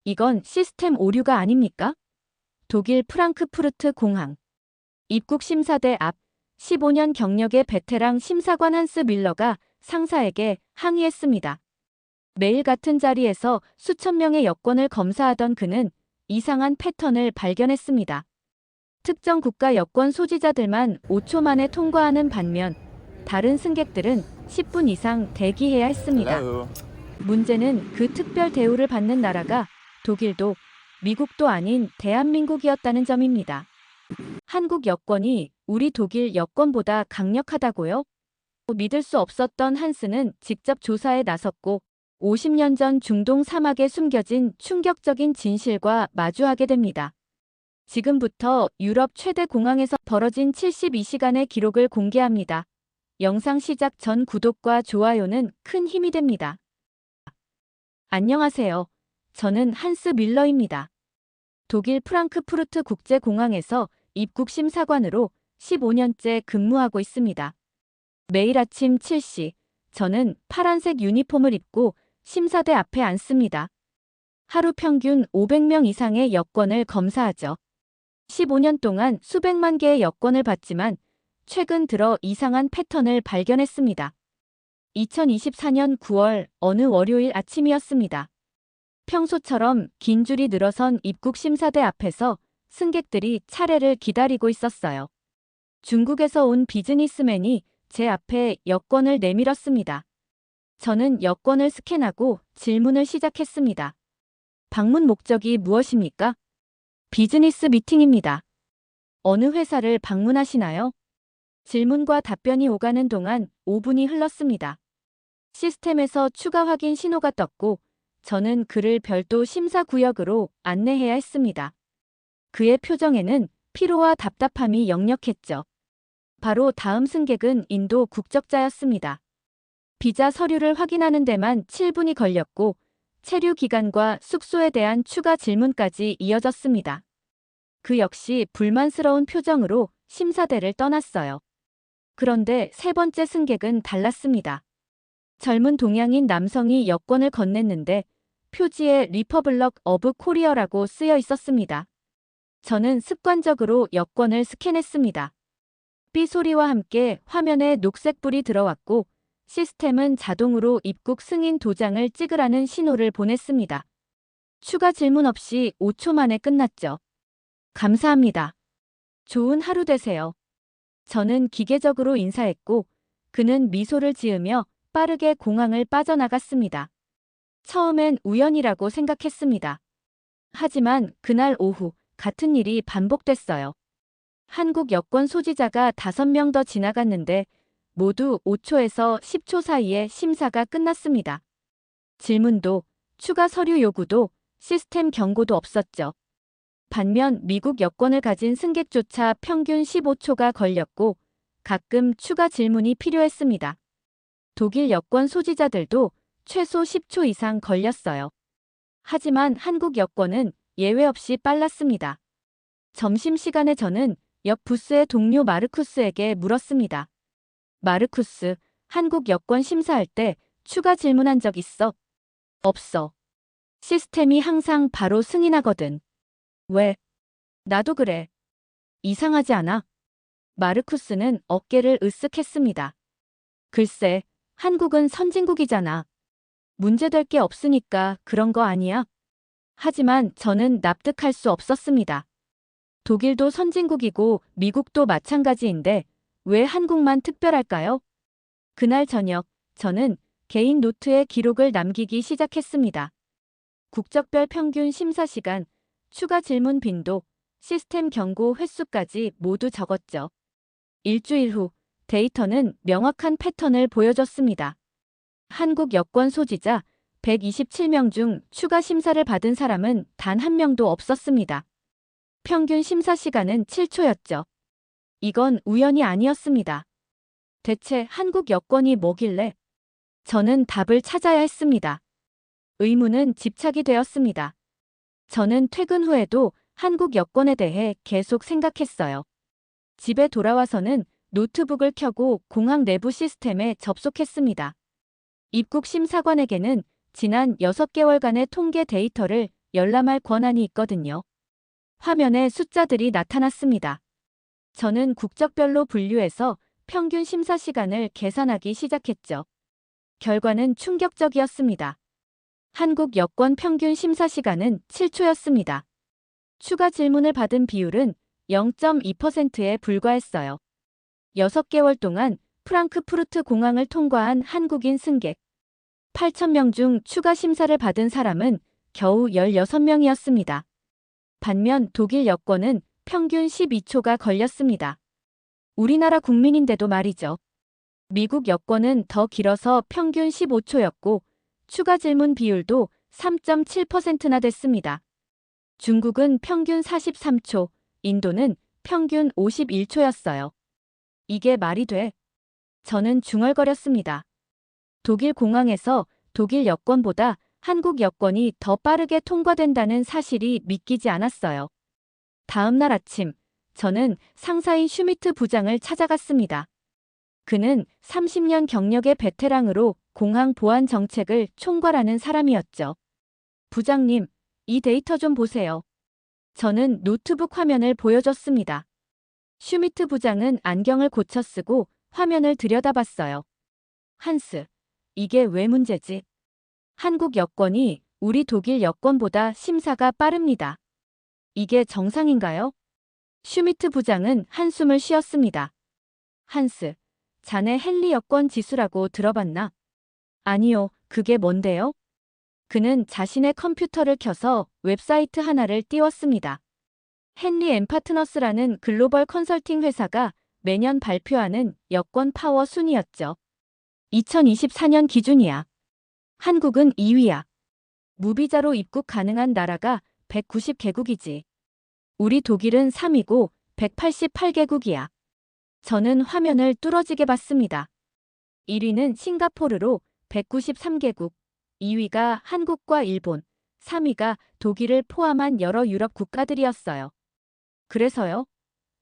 이건 시스템 오류가 아닙니까? 독일 프랑크푸르트 공항. 입국 심사대 앞 15년 경력의 베테랑 심사관 한스 밀러가 상사에게 항의했습니다. 매일 같은 자리에서 수천 명의 여권을 검사하던 그는 이상한 패턴을 발견했습니다. 특정 국가 여권 소지자들만 5초 만에 통과하는 반면 다른 승객들은 10분 이상 대기해야 했습니다. Hello. 문제는 그 특별 대우를 받는 나라가 독일도 미국도 아닌 대한민국이었다는 점입니다. 한국 여권이 우리 독일 여권보다 강력하다고요? 믿을 수 없었던 한스는 직접 조사에 나섰고 50년 전 중동 사막에 숨겨진 충격적인 진실과 마주하게 됩니다. 지금부터 유럽 최대 공항에서 벌어진 72시간의 기록을 공개합니다. 영상 시작 전 구독과 좋아요는 큰 힘이 됩니다. 안녕하세요. 저는 한스 밀러입니다. 독일 프랑크푸르트 국제공항에서 입국 심사관으로 15년째 근무하고 있습니다. 매일 아침 7시, 저는 파란색 유니폼을 입고 심사대 앞에 앉습니다. 하루 평균 500명 이상의 여권을 검사하죠. 15년 동안 수백만 개의 여권을 봤지만 최근 들어 이상한 패턴을 발견했습니다. 2024년 9월 어느 월요일 아침이었습니다. 평소처럼 긴 줄이 늘어선 입국 심사대 앞에서 승객들이 차례를 기다리고 있었어요. 중국에서 온 비즈니스맨이 제 앞에 여권을 내밀었습니다. 저는 여권을 스캔하고 질문을 시작했습니다. 방문 목적이 무엇입니까? 비즈니스 미팅입니다. 어느 회사를 방문하시나요? 질문과 답변이 오가는 동안 5분이 흘렀습니다. 시스템에서 추가 확인 신호가 떴고 저는 그를 별도 심사 구역으로 안내해야 했습니다. 그의 표정에는 피로와 답답함이 역력했죠. 바로 다음 승객은 인도 국적자였습니다. 비자 서류를 확인하는 데만 7분이 걸렸고 체류 기간과 숙소에 대한 추가 질문까지 이어졌습니다. 그 역시 불만스러운 표정으로 심사대를 떠났어요. 그런데 세 번째 승객은 달랐습니다. 젊은 동양인 남성이 여권을 건넸는데 표지에 리퍼블럭 어브 코리어라고 쓰여 있었습니다. 저는 습관적으로 여권을 스캔했습니다. 삐 소리와 함께 화면에 녹색불이 들어왔고 시스템은 자동으로 입국 승인 도장을 찍으라는 신호를 보냈습니다. 추가 질문 없이 5초 만에 끝났죠. 감사합니다. 좋은 하루 되세요. 저는 기계적으로 인사했고 그는 미소를 지으며 빠르게 공항을 빠져나갔습니다. 처음엔 우연이라고 생각했습니다. 하지만 그날 오후 같은 일이 반복됐어요. 한국 여권 소지자가 5명 더 지나갔는데 모두 5초에서 10초 사이에 심사가 끝났습니다. 질문도, 추가 서류 요구도, 시스템 경고도 없었죠. 반면 미국 여권을 가진 승객조차 평균 15초가 걸렸고 가끔 추가 질문이 필요했습니다. 독일 여권 소지자들도 최소 10초 이상 걸렸어요. 하지만 한국 여권은 예외 없이 빨랐습니다. 점심시간에 저는 옆 부스의 동료 마르쿠스에게 물었습니다. 마르쿠스, 한국 여권 심사할 때 추가 질문한 적 있어? 없어. 시스템이 항상 바로 승인하거든. 왜? 나도 그래. 이상하지 않아? 마르쿠스는 어깨를 으쓱했습니다. 글쎄, 한국은 선진국이잖아. 문제될 게 없으니까 그런 거 아니야? 하지만 저는 납득할 수 없었습니다. 독일도 선진국이고 미국도 마찬가지인데 왜 한국만 특별할까요? 그날 저녁, 저는 개인 노트에 기록을 남기기 시작했습니다. 국적별 평균 심사 시간, 추가 질문 빈도, 시스템 경고 횟수까지 모두 적었죠. 일주일 후 데이터는 명확한 패턴을 보여줬습니다. 한국 여권 소지자 127명 중 추가 심사를 받은 사람은 단 한 명도 없었습니다. 평균 심사 시간은 7초였죠. 이건 우연이 아니었습니다. 대체 한국 여권이 뭐길래? 저는 답을 찾아야 했습니다. 의문은 집착이 되었습니다. 저는 퇴근 후에도 한국 여권에 대해 계속 생각했어요. 집에 돌아와서는 노트북을 켜고 공항 내부 시스템에 접속했습니다. 입국 심사관에게는 지난 6개월간의 통계 데이터를 열람할 권한이 있거든요. 화면에 숫자들이 나타났습니다. 저는 국적별로 분류해서 평균 심사 시간을 계산하기 시작했죠. 결과는 충격적이었습니다. 한국 여권 평균 심사 시간은 7초였습니다. 추가 질문을 받은 비율은 0.2%에 불과했어요. 6개월 동안 프랑크푸르트 공항을 통과한 한국인 승객 8,000명 중 추가 심사를 받은 사람은 겨우 16명이었습니다. 반면 독일 여권은 평균 12초가 걸렸습니다. 우리나라 국민인데도 말이죠. 미국 여권은 더 길어서 평균 15초였고 추가 질문 비율도 3.7%나 됐습니다. 중국은 평균 43초, 인도는 평균 51초였어요. 이게 말이 돼? 저는 중얼거렸습니다. 독일 공항에서 독일 여권보다 한국 여권이 더 빠르게 통과된다는 사실이 믿기지 않았어요. 다음 날 아침, 저는 상사인 슈미트 부장을 찾아갔습니다. 그는 30년 경력의 베테랑으로 공항 보안 정책을 총괄하는 사람이었죠. 부장님, 이 데이터 좀 보세요. 저는 노트북 화면을 보여줬습니다. 슈미트 부장은 안경을 고쳐 쓰고 화면을 들여다봤어요. 한스, 이게 왜 문제지? 한국 여권이 우리 독일 여권보다 심사가 빠릅니다. 이게 정상인가요? 슈미트 부장은 한숨을 쉬었습니다. 한스, 자네 헨리 여권 지수라고 들어봤나? 아니요, 그게 뭔데요? 그는 자신의 컴퓨터를 켜서 웹사이트 하나를 띄웠습니다. 헨리 앤 파트너스라는 글로벌 컨설팅 회사가 매년 발표하는 여권 파워 순위였죠. 2024년 기준이야. 한국은 2위야. 무비자로 입국 가능한 나라가 190개국이지. 우리 독일은 3위고 188개국이야. 저는 화면을 뚫어지게 봤습니다. 1위는 싱가포르로 193개국, 2위가 한국과 일본, 3위가 독일을 포함한 여러 유럽 국가들이었어요. 그래서요?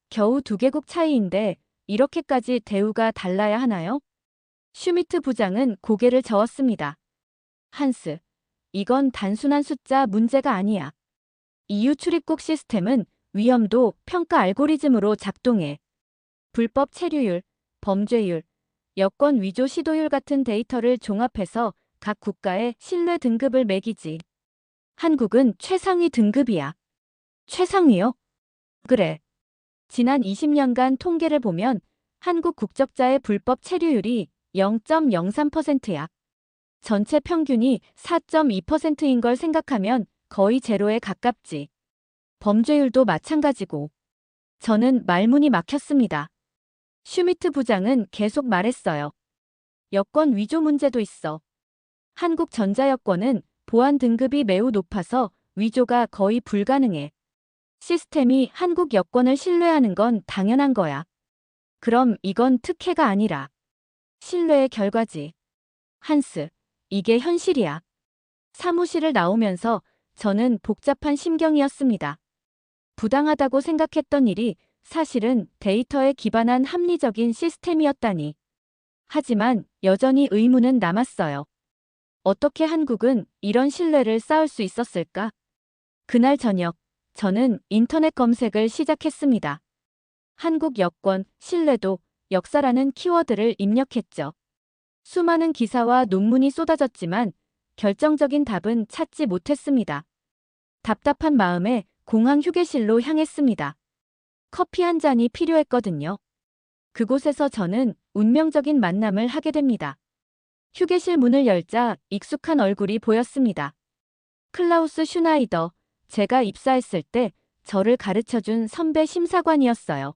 겨우 2개국 차이인데 이렇게까지 대우가 달라야 하나요? 슈미트 부장은 고개를 저었습니다. 한스, 이건 단순한 숫자 문제가 아니야. EU 출입국 시스템은 위험도 평가 알고리즘으로 작동해. 불법 체류율, 범죄율, 여권 위조 시도율 같은 데이터를 종합해서 각 국가의 신뢰 등급을 매기지. 한국은 최상위 등급이야. 최상위요? 그래. 지난 20년간 통계를 보면 한국 국적자의 불법 체류율이 0.03%야. 전체 평균이 4.2%인 걸 생각하면 거의 제로에 가깝지. 범죄율도 마찬가지고. 저는 말문이 막혔습니다. 슈미트 부장은 계속 말했어요. 여권 위조 문제도 있어. 한국 전자여권은 보안 등급이 매우 높아서 위조가 거의 불가능해. 시스템이 한국 여권을 신뢰하는 건 당연한 거야. 그럼 이건 특혜가 아니라 신뢰의 결과지. 한스, 이게 현실이야. 사무실을 나오면서 저는 복잡한 심경이었습니다. 부당하다고 생각했던 일이 사실은 데이터에 기반한 합리적인 시스템이었다니. 하지만 여전히 의문은 남았어요. 어떻게 한국은 이런 신뢰를 쌓을 수 있었을까? 그날 저녁, 저는 인터넷 검색을 시작했습니다. 한국 여권, 신뢰도, 역사라는 키워드를 입력했죠. 수많은 기사와 논문이 쏟아졌지만 결정적인 답은 찾지 못했습니다. 답답한 마음에 공항 휴게실로 향했습니다. 커피 한 잔이 필요했거든요. 그곳에서 저는 운명적인 만남을 하게 됩니다. 휴게실 문을 열자 익숙한 얼굴이 보였습니다. 클라우스 슈나이더, 제가 입사했을 때 저를 가르쳐준 선배 심사관이었어요.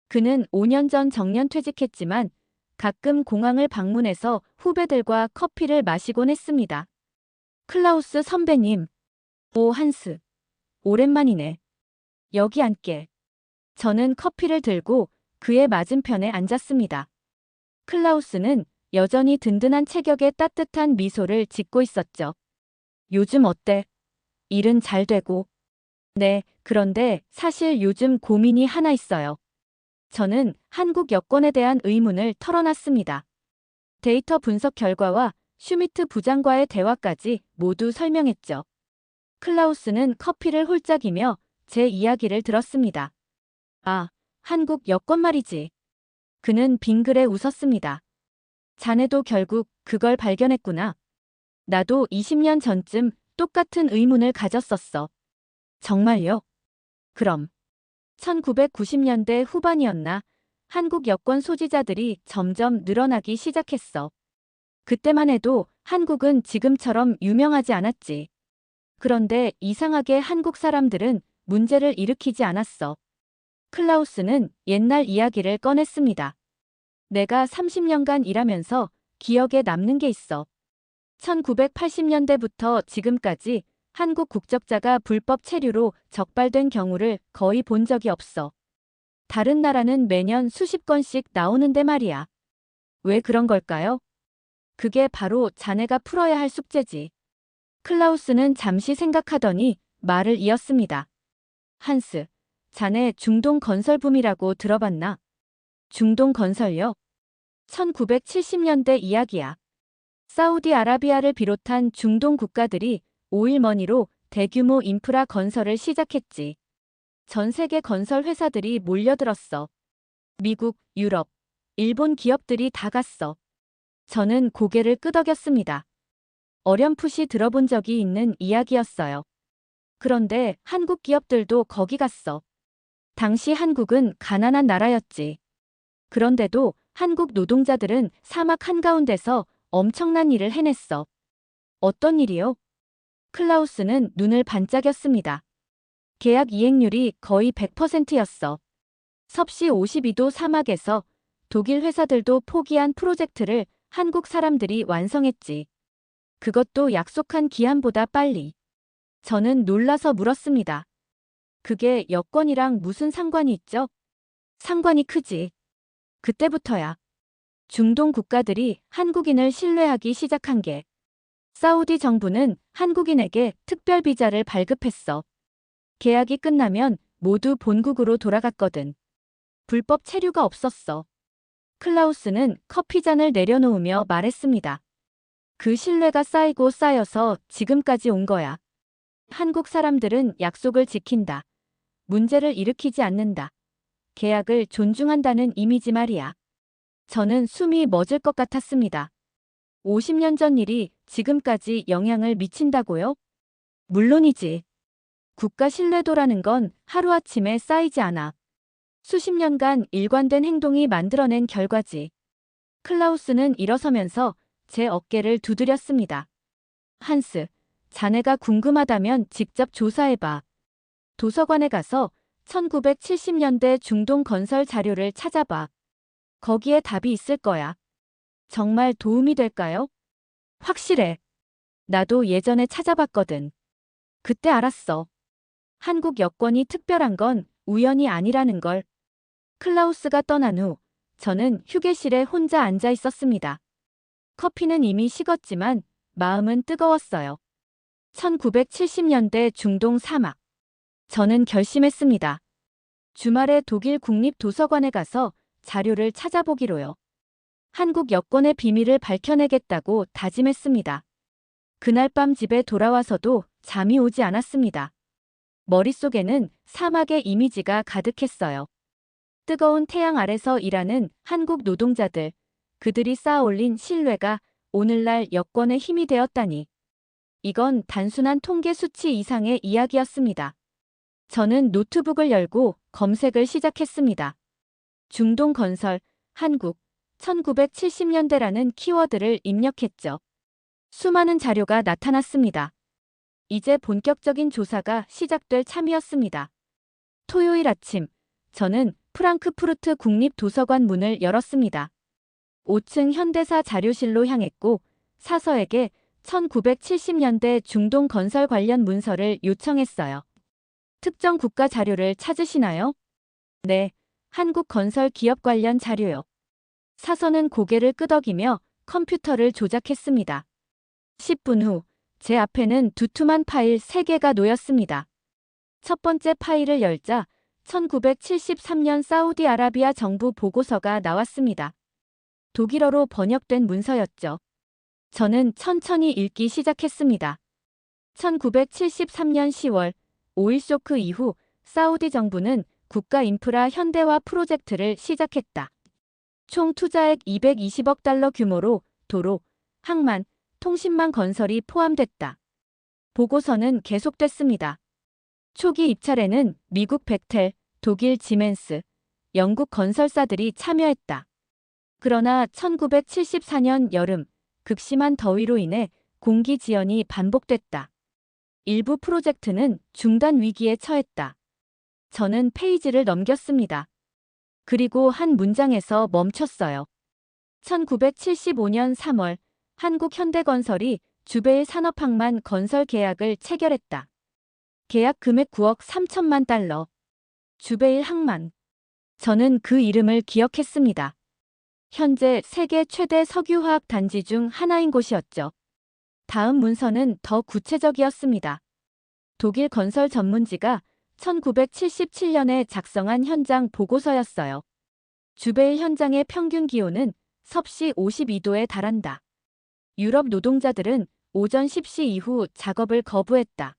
그는 5년 전 정년퇴직했지만 가끔 공항을 방문해서 후배들과 커피를 마시곤 했습니다. 클라우스 선배님. 오, 한스. 오랜만이네. 여기 앉게. 저는 커피를 들고 그의 맞은편에 앉았습니다. 클라우스는 여전히 든든한 체격에 따뜻한 미소를 짓고 있었죠. 요즘 어때? 일은 잘 되고. 네, 그런데 사실 요즘 고민이 하나 있어요. 저는 한국 여권에 대한 의문을 털어놨습니다. 데이터 분석 결과와 슈미트 부장과의 대화까지 모두 설명했죠. 클라우스는 커피를 홀짝이며 제 이야기를 들었습니다. 아, 한국 여권 말이지. 그는 빙그레 웃었습니다. 자네도 결국 그걸 발견했구나. 나도 20년 전쯤 똑같은 의문을 가졌었어. 정말요? 그럼 1990년대 후반이었나? 한국 여권 소지자들이 점점 늘어나기 시작했어. 그때만 해도 한국은 지금처럼 유명하지 않았지. 그런데 이상하게 한국 사람들은 문제를 일으키지 않았어. 클라우스는 옛날 이야기를 꺼냈습니다. 내가 30년간 일하면서 기억에 남는 게 있어. 1980년대부터 지금까지 한국 국적자가 불법 체류로 적발된 경우를 거의 본 적이 없어. 다른 나라는 매년 수십 건씩 나오는데 말이야. 왜 그런 걸까요? 그게 바로 자네가 풀어야 할 숙제지. 클라우스는 잠시 생각하더니 말을 이었습니다. 한스, 자네 중동건설붐이라고 들어봤나? 중동건설요? 1970년대 이야기야. 사우디아라비아를 비롯한 중동 국가들이 오일머니로 대규모 인프라 건설을 시작했지. 전 세계 건설 회사들이 몰려들었어. 미국, 유럽, 일본 기업들이 다 갔어. 저는 고개를 끄덕였습니다. 어렴풋이 들어본 적이 있는 이야기였어요. 그런데 한국 기업들도 거기 갔어. 당시 한국은 가난한 나라였지. 그런데도 한국 노동자들은 사막 한가운데서 엄청난 일을 해냈어. 어떤 일이요? 클라우스는 눈을 반짝였습니다. 계약 이행률이 거의 100%였어. 섭씨 52도 사막에서 독일 회사들도 포기한 프로젝트를 한국 사람들이 완성했지. 그것도 약속한 기한보다 빨리. 저는 놀라서 물었습니다. 그게 여권이랑 무슨 상관이 있죠? 상관이 크지. 그때부터야. 중동 국가들이 한국인을 신뢰하기 시작한 게. 사우디 정부는 한국인에게 특별 비자를 발급했어. 계약이 끝나면 모두 본국으로 돌아갔거든. 불법 체류가 없었어. 클라우스는 커피잔을 내려놓으며 말했습니다. 그 신뢰가 쌓이고 쌓여서 지금까지 온 거야. 한국 사람들은 약속을 지킨다. 문제를 일으키지 않는다. 계약을 존중한다는 이미지 말이야. 저는 숨이 멎을 것 같았습니다. 50년 전 일이 지금까지 영향을 미친다고요? 물론이지. 국가 신뢰도라는 건 하루아침에 쌓이지 않아. 수십 년간 일관된 행동이 만들어낸 결과지. 클라우스는 일어서면서 제 어깨를 두드렸습니다. 한스, 자네가 궁금하다면 직접 조사해봐. 도서관에 가서 1970년대 중동 건설 자료를 찾아봐. 거기에 답이 있을 거야. 정말 도움이 될까요? 확실해. 나도 예전에 찾아봤거든. 그때 알았어. 한국 여권이 특별한 건 우연이 아니라는 걸. 클라우스가 떠난 후 저는 휴게실에 혼자 앉아 있었습니다. 커피는 이미 식었지만 마음은 뜨거웠어요. 1970년대 중동 사막. 저는 결심했습니다. 주말에 독일 국립도서관에 가서 자료를 찾아보기로요. 한국 여권의 비밀을 밝혀내겠다고 다짐했습니다. 그날 밤 집에 돌아와서도 잠이 오지 않았습니다. 머릿속에는 사막의 이미지가 가득했어요. 뜨거운 태양 아래서 일하는 한국 노동자들, 그들이 쌓아올린 신뢰가 오늘날 여권의 힘이 되었다니. 이건 단순한 통계 수치 이상의 이야기였습니다. 저는 노트북을 열고 검색을 시작했습니다. 중동 건설, 한국, 1970년대라는 키워드를 입력했죠. 수많은 자료가 나타났습니다. 이제 본격적인 조사가 시작될 참이었습니다. 토요일 아침, 저는 프랑크푸르트 국립도서관 문을 열었습니다. 5층 현대사 자료실로 향했고 사서에게 1970년대 중동 건설 관련 문서를 요청했어요. 특정 국가 자료를 찾으시나요? 네, 한국 건설 기업 관련 자료요. 사서는 고개를 끄덕이며 컴퓨터를 조작했습니다. 10분 후, 제 앞에는 두툼한 파일 3개가 놓였습니다. 첫 번째 파일을 열자 1973년 사우디아라비아 정부 보고서가 나왔습니다. 독일어로 번역된 문서였죠. 저는 천천히 읽기 시작했습니다. 1973년 10월 오일 쇼크 이후 사우디 정부는 국가 인프라 현대화 프로젝트를 시작했다. 총 투자액 220억 달러 규모로 도로, 항만, 통신망 건설이 포함됐다. 보고서는 계속됐습니다. 초기 입찰에는 미국 벡텔, 독일 지멘스, 영국 건설사들이 참여했다. 그러나 1974년 여름 극심한 더위로 인해 공기 지연이 반복됐다. 일부 프로젝트는 중단 위기에 처했다. 저는 페이지를 넘겼습니다. 그리고 한 문장에서 멈췄어요. 1975년 3월 한국현대건설이 주베일 산업항만 건설 계약을 체결했다. 계약 금액 9억 3천만 달러. 주베일 항만. 저는 그 이름을 기억했습니다. 현재 세계 최대 석유화학 단지 중 하나인 곳이었죠. 다음 문서는 더 구체적이었습니다. 독일 건설 전문지가 1977년에 작성한 현장 보고서였어요. 주베일 현장의 평균 기온은 섭씨 52도에 달한다. 유럽 노동자들은 오전 10시 이후 작업을 거부했다.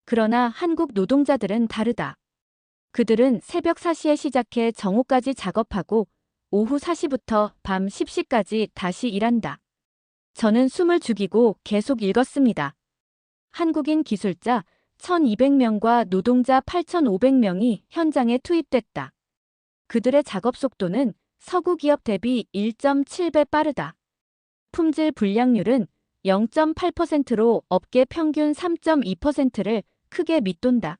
그러나 한국 노동자들은 다르다. 그들은 새벽 4시에 시작해 정오까지 작업하고 오후 4시부터 밤 10시까지 다시 일한다. 저는 숨을 죽이고 계속 읽었습니다. 한국인 기술자 1200명과 노동자 8500명이 현장에 투입됐다. 그들의 작업 속도는 서구 기업 대비 1.7배 빠르다. 품질 불량률은 0.8%로 업계 평균 3.2%를 크게 밑돈다.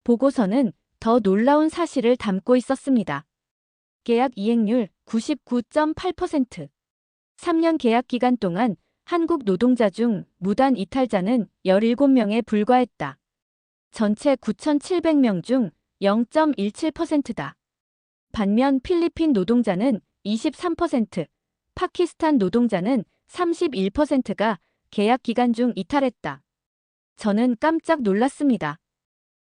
보고서는 더 놀라운 사실을 담고 있었습니다. 계약 이행률 99.8%. 3년 계약 기간 동안 한국 노동자 중 무단 이탈자는 17명에 불과했다. 전체 9,700명 중 0.17%다. 반면 필리핀 노동자는 23%, 파키스탄 노동자는 31%가 계약 기간 중 이탈했다. 저는 깜짝 놀랐습니다.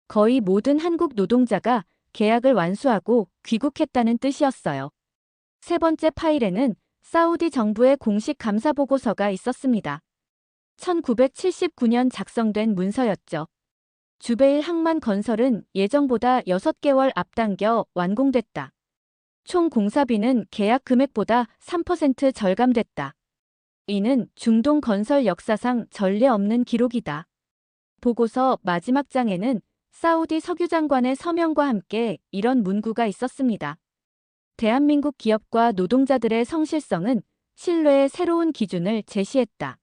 거의 모든 한국 노동자가 계약을 완수하고 귀국했다는 뜻이었어요. 세 번째 파일에는 사우디 정부의 공식 감사 보고서가 있었습니다. 1979년 작성된 문서였죠. 주베일 항만 건설은 예정보다 6개월 앞당겨 완공됐다. 총 공사비는 계약 금액보다 3% 절감됐다. 이는 중동 건설 역사상 전례 없는 기록이다. 보고서 마지막 장에는 사우디 석유장관의 서명과 함께 이런 문구가 있었습니다. 대한민국 기업과 노동자들의 성실성은 신뢰의 새로운 기준을 제시했다.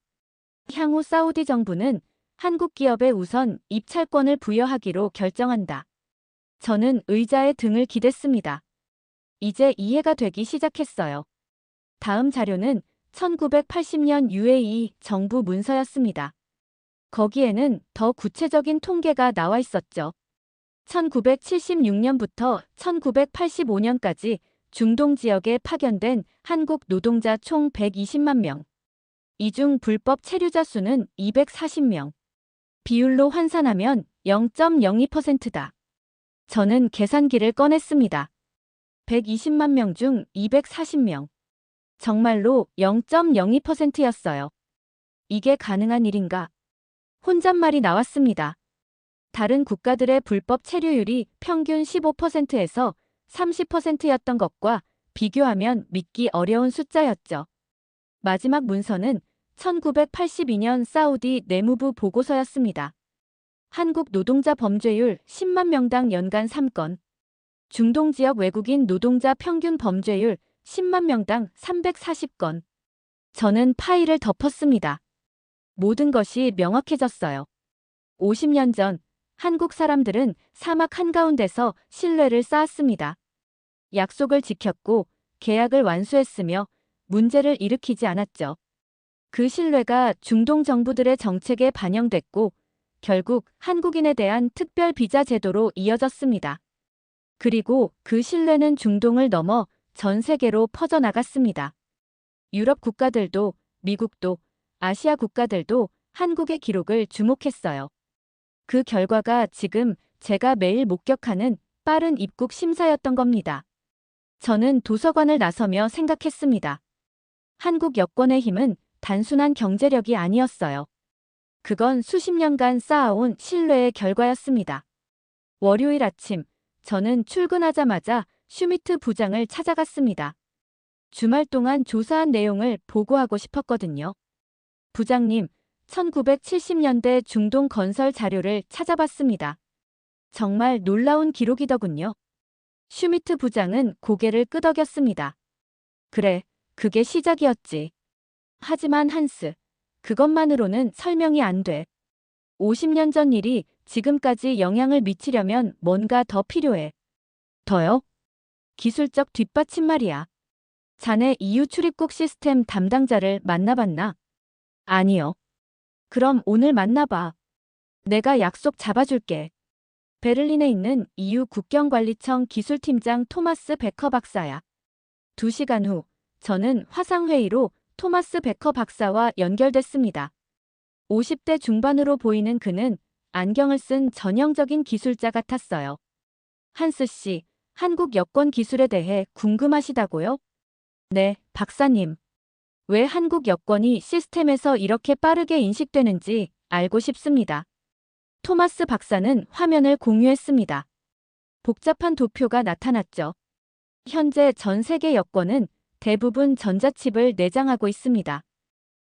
향후 사우디 정부는 한국 기업에 우선 입찰권을 부여하기로 결정한다. 저는 의자에 등을 기댔습니다. 이제 이해가 되기 시작했어요. 다음 자료는 1980년 UAE 정부 문서였습니다. 거기에는 더 구체적인 통계가 나와 있었죠. 1976년부터 1985년까지 중동 지역에 파견된 한국 노동자 총 120만 명. 이 중 불법 체류자 수는 240명. 비율로 환산하면 0.02%다. 저는 계산기를 꺼냈습니다. 120만 명 중 240명. 정말로 0.02%였어요. 이게 가능한 일인가? 혼잣말이 나왔습니다. 다른 국가들의 불법 체류율이 평균 15%에서 30%였던 것과 비교하면 믿기 어려운 숫자였죠. 마지막 문서는 1982년 사우디 내무부 보고서였습니다. 한국 노동자 범죄율 10만 명당 연간 3건. 중동 지역 외국인 노동자 평균 범죄율 10만 명당 340건. 저는 파일을 덮었습니다. 모든 것이 명확해졌어요. 50년 전 한국 사람들은 사막 한가운데서 신뢰를 쌓았습니다. 약속을 지켰고 계약을 완수했으며 문제를 일으키지 않았죠. 그 신뢰가 중동 정부들의 정책에 반영됐고 결국 한국인에 대한 특별 비자 제도로 이어졌습니다. 그리고 그 신뢰는 중동을 넘어 전 세계로 퍼져나갔습니다. 유럽 국가들도 미국도 아시아 국가들도 한국의 기록을 주목했어요. 그 결과가 지금 제가 매일 목격하는 빠른 입국 심사였던 겁니다. 저는 도서관을 나서며 생각했습니다. 한국 여권의 힘은 단순한 경제력이 아니었어요. 그건 수십 년간 쌓아온 신뢰의 결과였습니다. 월요일 아침, 저는 출근하자마자 슈미트 부장을 찾아갔습니다. 주말 동안 조사한 내용을 보고하고 싶었거든요. 부장님, 1970년대 중동 건설 자료를 찾아봤습니다. 정말 놀라운 기록이더군요. 슈미트 부장은 고개를 끄덕였습니다. 그래, 그게 시작이었지. 하지만 한스, 그것만으로는 설명이 안 돼. 50년 전 일이 지금까지 영향을 미치려면 뭔가 더 필요해. 더요? 기술적 뒷받침 말이야. 자네 EU 출입국 시스템 담당자를 만나봤나? 아니요. 그럼 오늘 만나봐. 내가 약속 잡아줄게. 베를린에 있는 EU 국경관리청 기술팀장 토마스 베커 박사야. 2시간 후, 저는 화상회의로 토마스 베커 박사와 연결됐습니다. 50대 중반으로 보이는 그는 안경을 쓴 전형적인 기술자 같았어요. 한스 씨, 한국 여권 기술에 대해 궁금하시다고요? 네, 박사님. 왜 한국 여권이 시스템에서 이렇게 빠르게 인식되는지 알고 싶습니다. 토마스 박사는 화면을 공유했습니다. 복잡한 도표가 나타났죠. 현재 전 세계 여권은 대부분 전자칩을 내장하고 있습니다.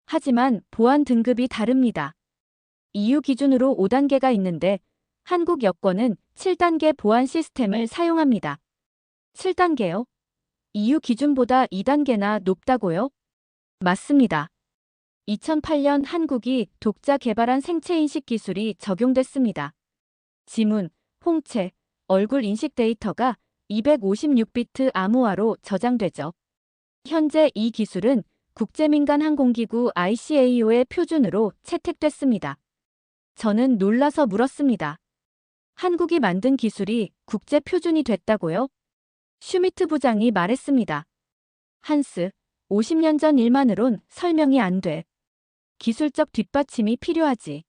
하지만 보안 등급이 다릅니다. EU 기준으로 5단계가 있는데 한국 여권은 7단계 보안 시스템을 사용합니다. 7단계요? EU 기준보다 2단계나 높다고요? 맞습니다. 2008년 한국이 독자 개발한 생체인식 기술이 적용됐습니다. 지문, 홍채, 얼굴 인식 데이터가 256비트 암호화로 저장되죠. 현재 이 기술은 국제민간항공기구 ICAO의 표준으로 채택됐습니다. 저는 놀라서 물었습니다. 한국이 만든 기술이 국제 표준이 됐다고요? 슈미트 부장이 말했습니다. 한스, 50년 전 일만으론 설명이 안 돼. 기술적 뒷받침이 필요하지.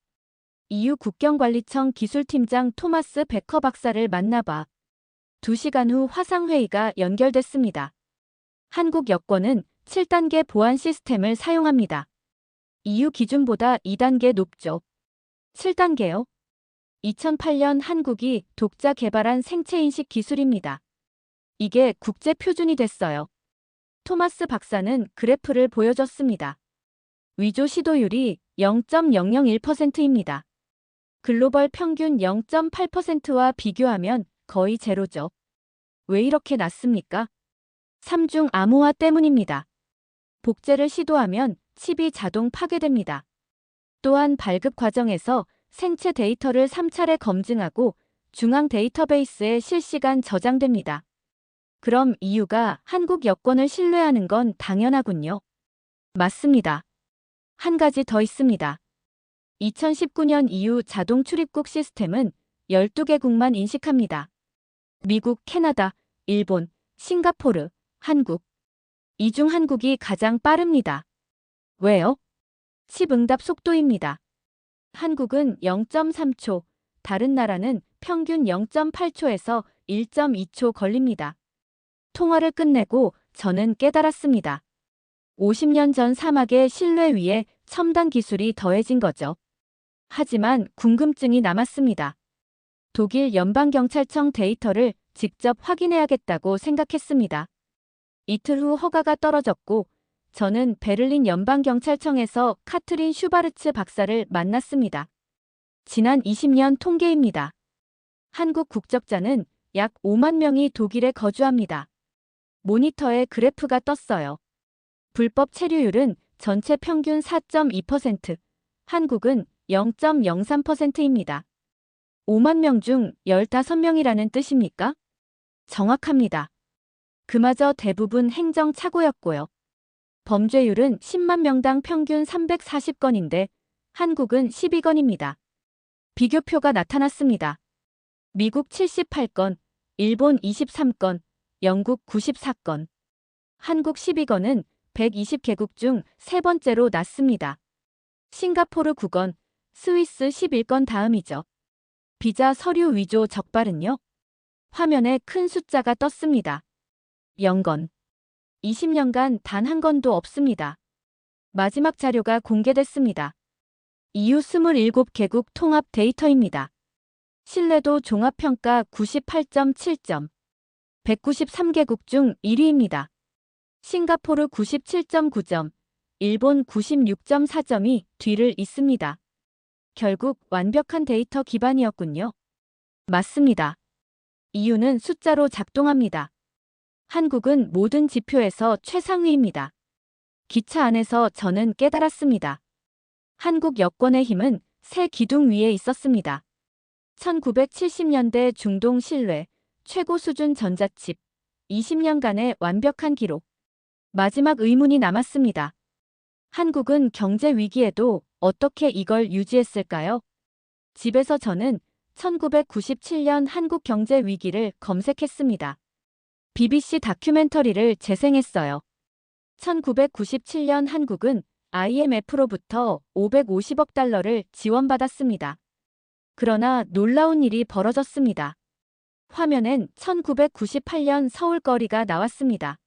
EU 국경관리청 기술팀장 토마스 베커 박사를 만나봐. 2시간 후 화상회의가 연결됐습니다. 한국 여권은 7단계 보안 시스템을 사용합니다. EU 기준보다 2단계 높죠. 7단계요? 2008년 한국이 독자 개발한 생체인식 기술입니다. 이게 국제 표준이 됐어요. 토마스 박사는 그래프를 보여줬습니다. 위조 시도율이 0.001%입니다. 글로벌 평균 0.8%와 비교하면 거의 제로죠. 왜 이렇게 낮습니까? 3중 암호화 때문입니다. 복제를 시도하면 칩이 자동 파괴됩니다. 또한 발급 과정에서 생체 데이터를 3차례 검증하고 중앙 데이터베이스에 실시간 저장됩니다. 그럼 EU가 한국 여권을 신뢰하는 건 당연하군요. 맞습니다. 한 가지 더 있습니다. 2019년 EU 자동 출입국 시스템은 12개국만 인식합니다. 미국, 캐나다, 일본, 싱가포르, 한국. 이 중 한국이 가장 빠릅니다. 왜요? 칩 응답 속도입니다. 한국은 0.3초, 다른 나라는 평균 0.8초에서 1.2초 걸립니다. 통화를 끝내고 저는 깨달았습니다. 50년 전 사막의 신뢰 위에 첨단 기술이 더해진 거죠. 하지만 궁금증이 남았습니다. 독일 연방경찰청 데이터를 직접 확인해야겠다고 생각했습니다. 이틀 후 허가가 떨어졌고 저는 베를린 연방경찰청에서 카트린 슈바르츠 박사를 만났습니다. 지난 20년 통계입니다. 한국 국적자는 약 5만 명이 독일에 거주합니다. 모니터에 그래프가 떴어요. 불법 체류율은 전체 평균 4.2%, 한국은 0.03%입니다. 5만 명 중 15명이라는 뜻입니까? 정확합니다. 그마저 대부분 행정 착오였고요. 범죄율은 10만 명당 평균 340건인데 한국은 12건입니다. 비교표가 나타났습니다. 미국 78건, 일본 23건, 영국 94건, 한국 12건은 120개국 중 세 번째로 낮습니다. 싱가포르 9건, 스위스 11건 다음이죠. 비자 서류 위조 적발은요? 화면에 큰 숫자가 떴습니다. 0건. 20년간 단 한 건도 없습니다. 마지막 자료가 공개됐습니다. EU 27개국 통합 데이터입니다. 신뢰도 종합평가 98.7점. 193개국 중 1위입니다. 싱가포르 97.9점, 일본 96.4점이 뒤를 잇습니다. 결국 완벽한 데이터 기반이었군요. 맞습니다. EU는 숫자로 작동합니다. 한국은 모든 지표에서 최상위입니다. 기차 안에서 저는 깨달았습니다. 한국 여권의 힘은 새 기둥 위에 있었습니다. 1970년대 중동 신뢰, 최고 수준 전자칩, 20년간의 완벽한 기록. 마지막 의문이 남았습니다. 한국은 경제 위기에도 어떻게 이걸 유지했을까요? 집에서 저는 1997년 한국 경제 위기를 검색했습니다. BBC 다큐멘터리를 재생했어요. 1997년 한국은 IMF로부터 550억 달러를 지원받았습니다. 그러나 놀라운 일이 벌어졌습니다. 화면엔 1998년 서울거리가 나왔습니다.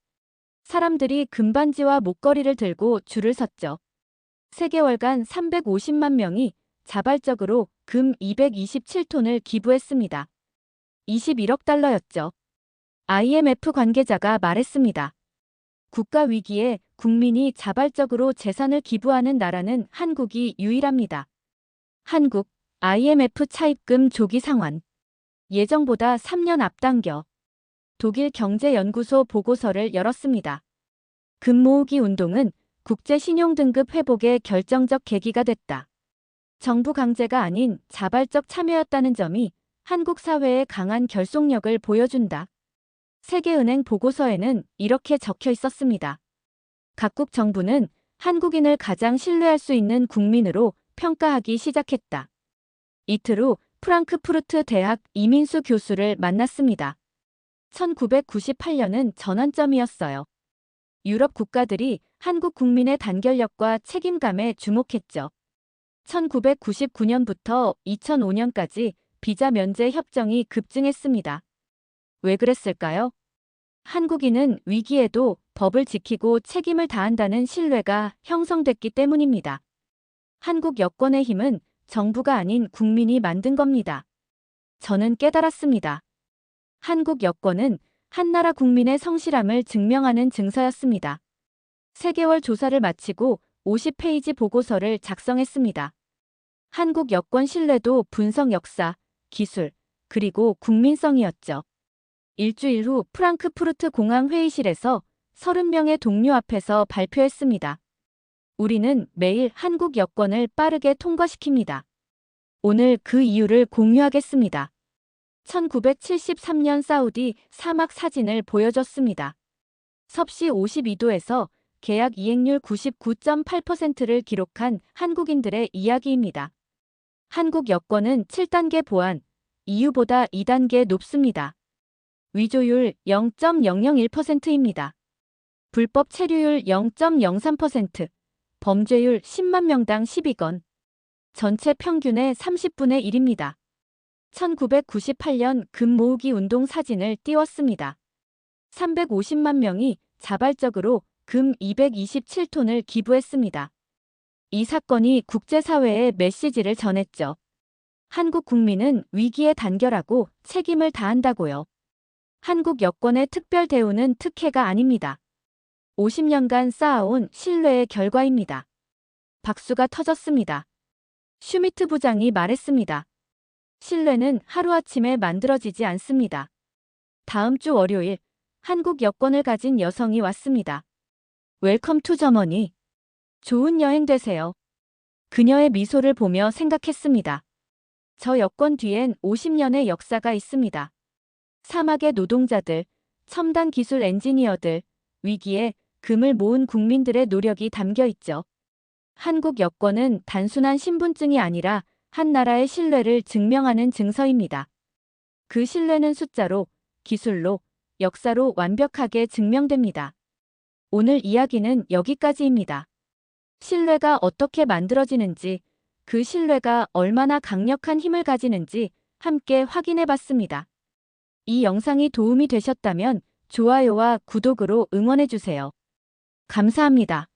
사람들이 금반지와 목걸이를 들고 줄을 섰죠. 3개월간 350만 명이 자발적으로 금 227톤을 기부했습니다. 21억 달러였죠. IMF 관계자가 말했습니다. 국가 위기에 국민이 자발적으로 재산을 기부하는 나라는 한국이 유일합니다. 한국, IMF 차입금 조기 상환. 예정보다 3년 앞당겨. 독일 경제연구소 보고서를 열었습니다. 금 모으기 운동은 국제 신용등급 회복의 결정적 계기가 됐다. 정부 강제가 아닌 자발적 참여였다는 점이 한국 사회의 강한 결속력을 보여준다. 세계은행 보고서에는 이렇게 적혀 있었습니다. 각국 정부는 한국인을 가장 신뢰할 수 있는 국민으로 평가하기 시작했다. 이틀 후 프랑크푸르트 대학 이민수 교수를 만났습니다. 1998년은 전환점이었어요. 유럽 국가들이 한국 국민의 단결력과 책임감에 주목했죠. 1999년부터 2005년까지 비자 면제 협정이 급증했습니다. 왜 그랬을까요? 한국인은 위기에도 법을 지키고 책임을 다한다는 신뢰가 형성됐기 때문입니다. 한국 여권의 힘은 정부가 아닌 국민이 만든 겁니다. 저는 깨달았습니다. 한국 여권은 한나라 국민의 성실함을 증명하는 증서였습니다. 3개월 조사를 마치고 50페이지 보고서를 작성했습니다. 한국 여권 신뢰도 분석 역사, 기술, 그리고 국민성이었죠. 일주일 후 프랑크푸르트 공항 회의실에서 30명의 동료 앞에서 발표했습니다. 우리는 매일 한국 여권을 빠르게 통과시킵니다. 오늘 그 이유를 공유하겠습니다. 1973년 사우디 사막 사진을 보여줬습니다. 섭씨 52도에서 계약 이행률 99.8%를 기록한 한국인들의 이야기입니다. 한국 여권은 7단계 보안, EU보다 2단계 높습니다. 위조율 0.001%입니다. 불법 체류율 0.03%, 범죄율 10만 명당 12건, 전체 평균의 30분의 1입니다. 1998년 금 모으기 운동 사진을 띄웠습니다. 350만 명이 자발적으로 금 227톤을 기부했습니다. 이 사건이 국제사회에 메시지를 전했죠. 한국 국민은 위기에 단결하고 책임을 다한다고요. 한국 여권의 특별 대우는 특혜가 아닙니다. 50년간 쌓아온 신뢰의 결과입니다. 박수가 터졌습니다. 슈미트 부장이 말했습니다. 신뢰는 하루아침에 만들어지지 않습니다. 다음 주 월요일, 한국 여권을 가진 여성이 왔습니다. 웰컴 투 저머니. 좋은 여행 되세요. 그녀의 미소를 보며 생각했습니다. 저 여권 뒤엔 50년의 역사가 있습니다. 사막의 노동자들, 첨단 기술 엔지니어들, 위기에 금을 모은 국민들의 노력이 담겨 있죠. 한국 여권은 단순한 신분증이 아니라 한 나라의 신뢰를 증명하는 증서입니다. 그 신뢰는 숫자로, 기술로, 역사로 완벽하게 증명됩니다. 오늘 이야기는 여기까지입니다. 신뢰가 어떻게 만들어지는지, 그 신뢰가 얼마나 강력한 힘을 가지는지 함께 확인해 봤습니다. 이 영상이 도움이 되셨다면 좋아요와 구독으로 응원해 주세요. 감사합니다.